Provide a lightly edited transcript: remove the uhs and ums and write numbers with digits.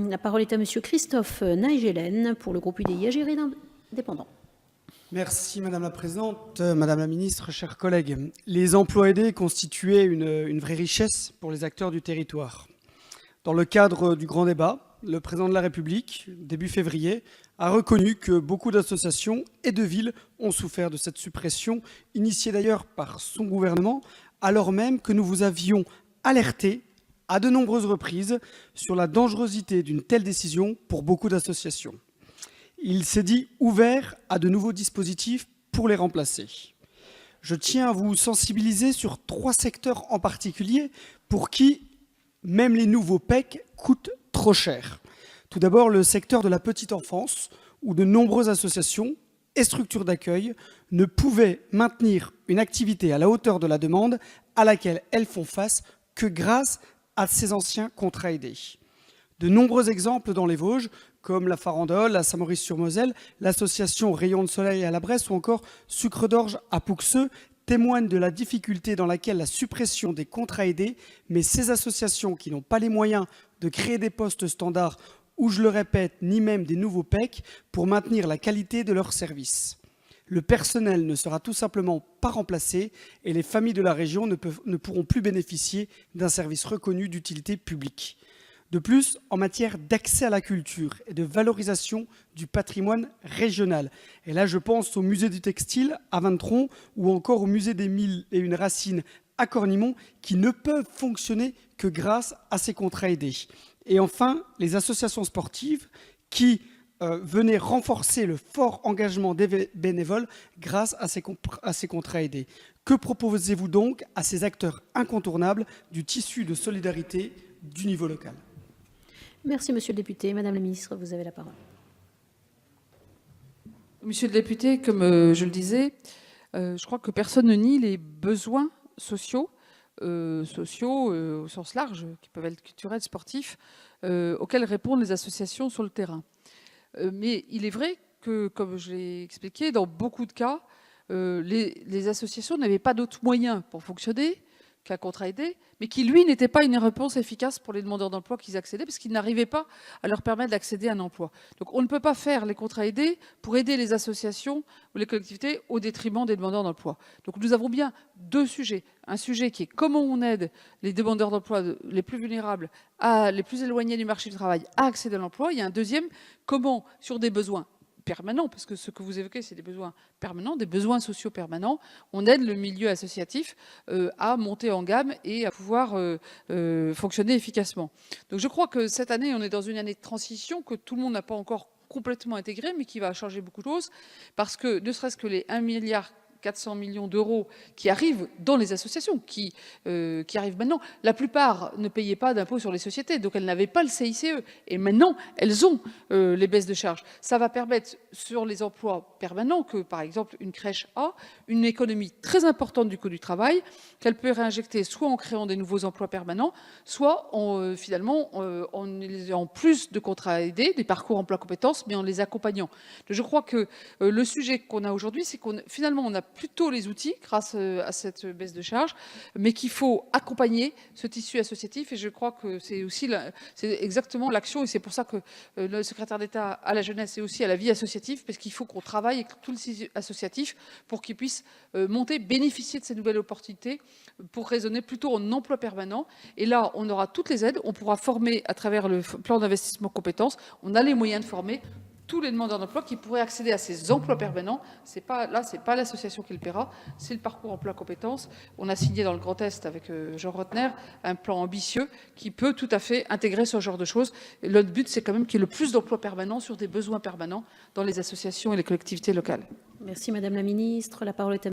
La parole est à Monsieur Christophe Naegelen pour le groupe UDI Agir Indépendant. Merci Madame la Présidente, Madame la Ministre, chers collègues. Les emplois aidés constituaient une vraie richesse pour les acteurs du territoire. Dans le cadre du grand débat, le Président de la République, début février, a reconnu que beaucoup d'associations et de villes ont souffert de cette suppression, initiée d'ailleurs par son gouvernement, alors même que nous vous avions alerté à de nombreuses reprises sur la dangerosité d'une telle décision pour beaucoup d'associations. Il s'est dit ouvert à de nouveaux dispositifs pour les remplacer. Je tiens à vous sensibiliser sur 3 secteurs en particulier pour qui même les nouveaux PEC coûtent trop cher. Tout d'abord, le secteur de la petite enfance, où de nombreuses associations et structures d'accueil ne pouvaient maintenir une activité à la hauteur de la demande à laquelle elles font face que grâce à ces anciens contrats aidés. De nombreux exemples dans les Vosges, comme la Farandole, à Saint-Maurice-sur-Moselle, l'association Rayon de Soleil à la Bresse ou encore Sucre d'Orge à Pouxeux, témoignent de la difficulté dans laquelle la suppression des contrats aidés met ces associations qui n'ont pas les moyens de créer des postes standards ou, je le répète, ni même des nouveaux PEC pour maintenir la qualité de leurs services. Le personnel ne sera tout simplement pas remplacé et les familles de la région ne pourront plus bénéficier d'un service reconnu d'utilité publique. De plus, en matière d'accès à la culture et de valorisation du patrimoine régional, et là je pense au musée du textile à Vintron ou encore au musée des 1001 racines à Cornimont, qui ne peuvent fonctionner que grâce à ces contrats aidés. Et enfin, les associations sportives qui venaient renforcer le fort engagement des bénévoles grâce à ces contrats aidés. Que proposez-vous donc à ces acteurs incontournables du tissu de solidarité du niveau local ? Merci, Monsieur le député. Madame la ministre, vous avez la parole. Monsieur le député, comme je le disais, je crois que personne ne nie les besoins sociaux, au sens large, qui peuvent être culturels, sportifs, auxquels répondent les associations sur le terrain. Mais il est vrai que, comme je l'ai expliqué, dans beaucoup de cas, les associations n'avaient pas d'autres moyens pour fonctionner qu'un contrat aidé, mais qui, lui, n'était pas une réponse efficace pour les demandeurs d'emploi qu'ils accédaient, parce qu'ils n'arrivaient pas à leur permettre d'accéder à un emploi. Donc on ne peut pas faire les contrats aidés pour aider les associations ou les collectivités au détriment des demandeurs d'emploi. Donc nous avons bien 2 sujets. Un sujet qui est comment on aide les demandeurs d'emploi les plus vulnérables, les plus éloignés du marché du travail, à accéder à l'emploi. Il y a un deuxième, comment, sur des besoins permanents, parce que ce que vous évoquez, c'est des besoins permanents, des besoins sociaux permanents. On aide le milieu associatif à monter en gamme et à pouvoir fonctionner efficacement. Donc je crois que cette année, on est dans une année de transition que tout le monde n'a pas encore complètement intégrée, mais qui va changer beaucoup de choses, parce que ne serait-ce que les 1,4 milliard d'euros qui arrivent dans les associations, qui arrivent maintenant. La plupart ne payaient pas d'impôt sur les sociétés, donc elles n'avaient pas le CICE. Et maintenant, elles ont les baisses de charges. Ça va permettre, sur les emplois permanents, que par exemple une crèche a une économie très importante du coût du travail, qu'elle peut réinjecter soit en créant des nouveaux emplois permanents, soit finalement en plus de contrats aidés, des parcours emploi compétences, mais en les accompagnant. Donc, je crois que le sujet qu'on a aujourd'hui, c'est qu'on finalement on a plutôt les outils grâce à cette baisse de charge, mais qu'il faut accompagner ce tissu associatif, et je crois que c'est aussi c'est exactement l'action, et c'est pour ça que le secrétaire d'État à la jeunesse et aussi à la vie associative, parce qu'il faut qu'on travaille avec tout le tissu associatif pour qu'il puisse monter, bénéficier de ces nouvelles opportunités pour raisonner plutôt en emploi permanent. Et là, on aura toutes les aides, on pourra former à travers le plan d'investissement compétences, on a les moyens de former tous les demandeurs d'emploi qui pourraient accéder à ces emplois permanents. C'est pas l'association qui le paiera, c'est le parcours emploi compétences. On a signé dans le Grand Est avec Jean Rotner un plan ambitieux qui peut tout à fait intégrer ce genre de choses. Et notre but, c'est quand même qu'il y ait le plus d'emplois permanents sur des besoins permanents dans les associations et les collectivités locales. Merci, Madame la ministre. La parole est à